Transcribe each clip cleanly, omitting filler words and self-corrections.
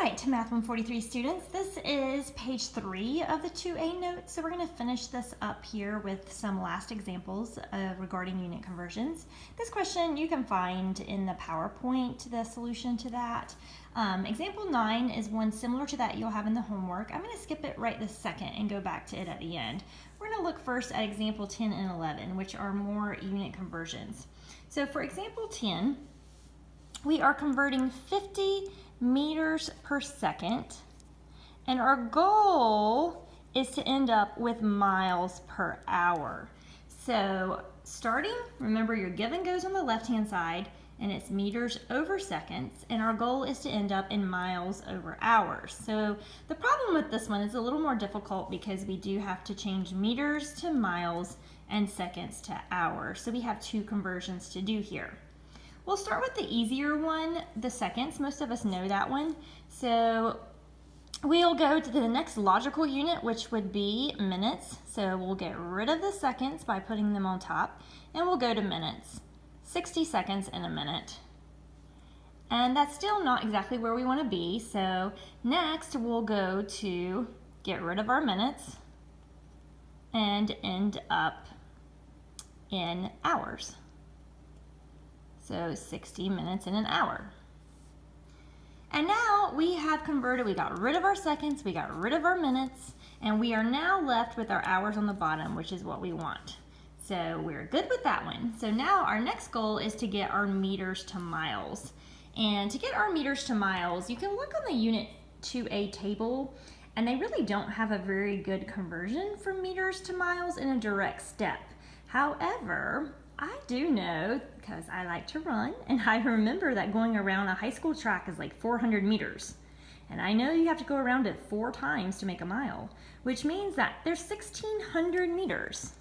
right, Math 143 students, this is page 3 of the 2A notes. So we're going to finish this up here with some last examples regarding unit conversions. This question you can find in the PowerPoint, the solution to that. Example 9 is one similar to that you'll have in the homework. I'm going to skip it right this second and go back to it at the end. We're going to look first at example 10 and 11, which are more unit conversions. So for example 10, we are converting 50 meters per second, and our goal is to end up with miles per hour. So starting, remember your given goes on the left-hand side, and it's meters over seconds, and our goal is to end up in miles over hours. So the problem with this one is a little more difficult because we do have to change meters to miles and seconds to hours. So we have two conversions to do here. We'll start with the easier one, the seconds. Most of us know that one. So we'll go to the next logical unit, which would be minutes. So we'll get rid of the seconds by putting them on top, and we'll go to minutes. 60 seconds in a minute. And that's still not exactly where we want to be. So next we'll go to get rid of our minutes and end up in hours. So 60 minutes in an hour. And now we have converted, we got rid of our seconds, we got rid of our minutes, and we are now left with our hours on the bottom, which is what we want. So we're good with that one. So now our next goal is to get our meters to miles. And to get our meters to miles, you can look on the Unit 2A table, and they really don't have a very good conversion from meters to miles in a direct step. However, I do know, because I like to run, and I remember that going around a high school track is like 400 meters. And I know you have to go around it 4 times to make a mile, which means that there's 1,600 meters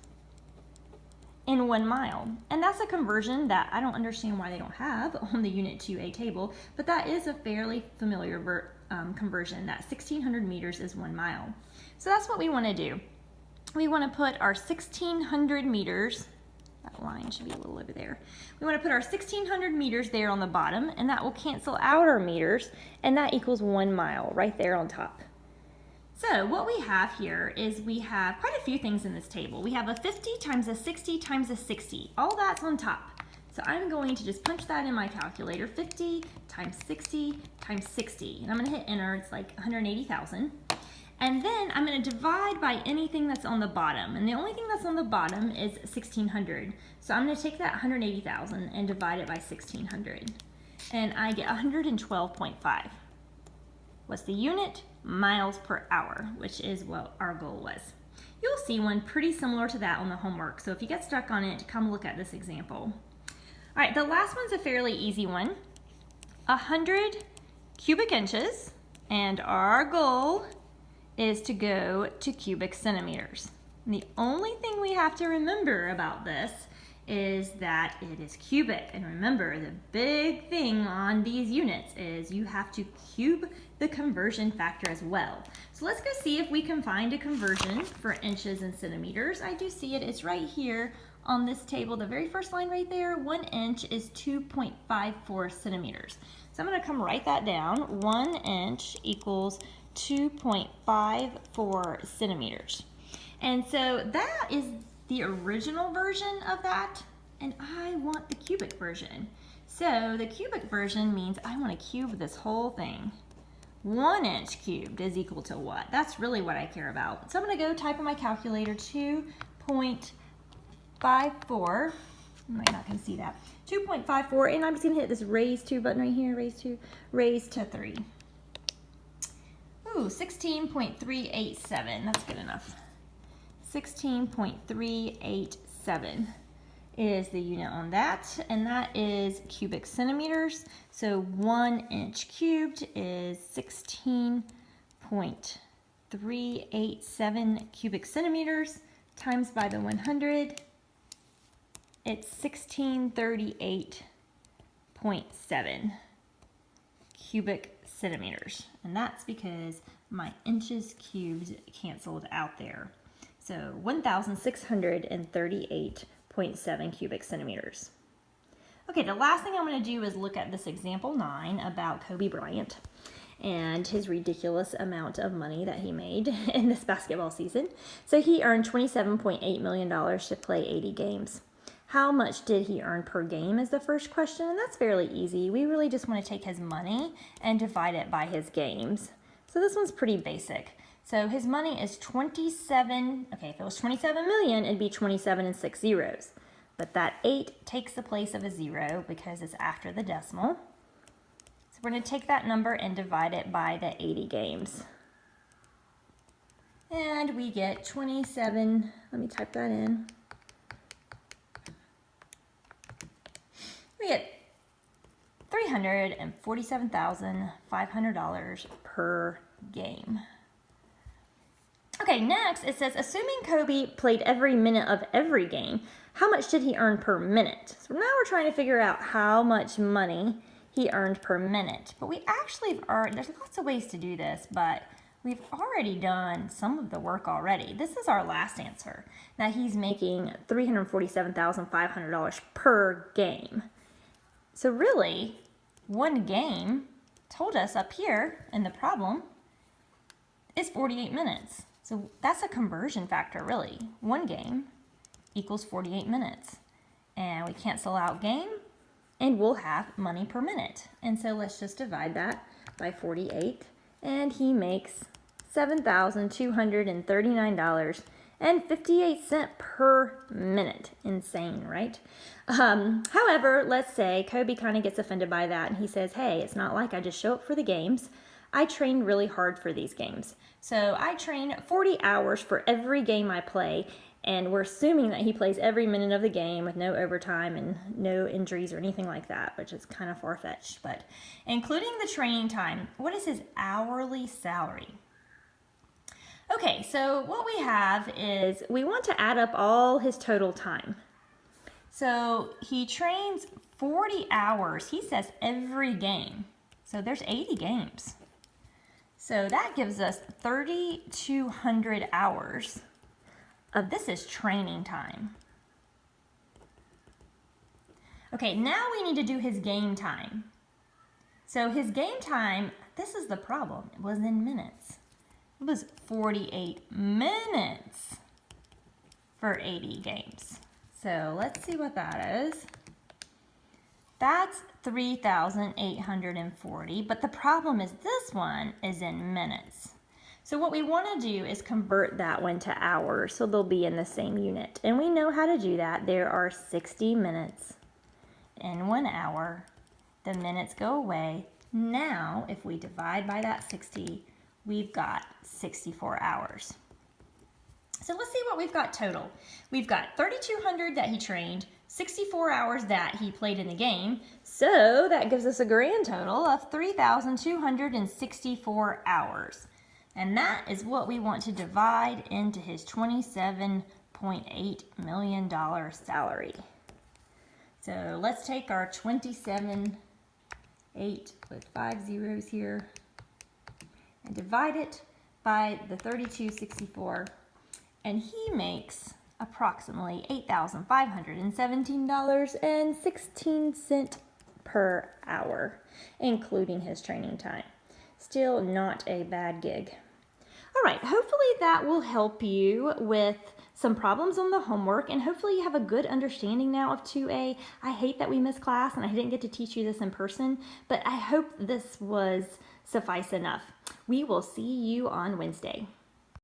in 1 mile. And that's a conversion that I don't understand why they don't have on the Unit 2A table, but that is a fairly familiar conversion, that 1,600 meters is 1 mile. So that's what we want to do. We want to put our 1,600 meters, that line should be a little over there. We want to put our 1,600 meters there on the bottom, and that will cancel out our meters, and that equals 1 mile right there on top. So what we have here is we have quite a few things in this table. We have a 50 times a 60 times a 60. All that's on top. So I'm going to just punch that in my calculator. 50 times 60 times 60. And I'm going to hit enter. It's like 180,000. And then I'm going to divide by anything that's on the bottom. And the only thing that's on the bottom is 1,600. So I'm going to take that 180,000 and divide it by 1,600. And I get 112.5. What's the unit? Miles per hour, which is what our goal was. You'll see one pretty similar to that on the homework. So if you get stuck on it, come look at this example. All right, the last one's a fairly easy one. 100 cubic inches, and our goal is to go to cubic centimeters. And the only thing we have to remember about this is that it is cubic. And remember, the big thing on these units is you have to cube the conversion factor as well. So let's go see if we can find a conversion for inches and centimeters. I do see it, it's right here on this table, the very first line right there. 1 inch is 2.54 centimeters. So I'm gonna come write that down. 1 inch equals 2.54 centimeters. And so that is the original version of that, and I want the cubic version. So the cubic version means I want to cube this whole thing. 1 inch cubed is equal to what? That's really what I care about. So I'm going to go type in my calculator 2.54. You might not can see that. 2.54, and I'm just going to hit this raise to button right here, raise to 3. Ooh, 16.387, that's good enough. 16.387 is the unit on that, and that is cubic centimeters. So 1 inch cubed is 16.387 cubic centimeters times by the 100. It's 1638.7 cubic centimeters, and that's because my inches cubed canceled out there. So 1,638.7 cubic centimeters. Okay, the last thing I'm going to do is look at this example 9 about Kobe Bryant. and his ridiculous amount of money that he made in this basketball season. So he earned $27.8 million to play 80 games. How much did he earn per game is the first question, and that's fairly easy. We really just want to take his money and divide it by his games. So this one's pretty basic. So his money is 27, okay, if it was 27 million, it'd be 27 and 6 zeros. But that 8 takes the place of a 0 because it's after the decimal. So we're going to take that number and divide it by the 80 games. And we get 27, let me type that in. We get $347,500 per game. Okay, next it says, assuming Kobe played every minute of every game, how much did he earn per minute? So now we're trying to figure out how much money he earned per minute. But we actually there's lots of ways to do this, but we've already done some of the work already. This is our last answer, that he's making $347,500 per game. So really, one game told us up here in the problem is 48 minutes. So that's a conversion factor, really. One game equals 48 minutes. And we cancel out game, and we'll have money per minute. And so let's just divide that by 48. And he makes $7,239.58 per minute. Insane, right? However, let's say Kobe kind of gets offended by that, and he says, hey, it's not like I just show up for the games. I trained really hard for these games. So I train 40 hours for every game I play, and we're assuming that he plays every minute of the game with no overtime and no injuries or anything like that, which is kind of far-fetched. But including the training time, what is his hourly salary? Okay, so what we have is we want to add up all his total time. So he trains 40 hours, he says, every game. So there's 80 games. So that gives us 3,200 hours of this is training time. Okay, now we need to do his game time. So his game time, this is the problem, it was in minutes. It was 48 minutes for 80 games. So let's see what that is. That's 3,840, but the problem is this one is in minutes. So what we want to do is convert that one to hours, so they'll be in the same unit. And we know how to do that. There are 60 minutes in 1 hour. The minutes go away. Now, if we divide by that 60, we've got 64 hours. So let's see what we've got total. We've got 3,200 that he trained, 64 hours that he played in the game. So that gives us a grand total of 3,264 hours. And that is what we want to divide into his $27.8 million salary. So let's take our 27.8 with 5 zeros here and divide it by the 3,264. And he makes approximately $8,517.16 per hour, including his training time. Still not a bad gig. All right, hopefully that will help you with some problems on the homework, and hopefully you have a good understanding now of 2A. I hate that we missed class and I didn't get to teach you this in person, but I hope this was suffice enough. We will see you on Wednesday.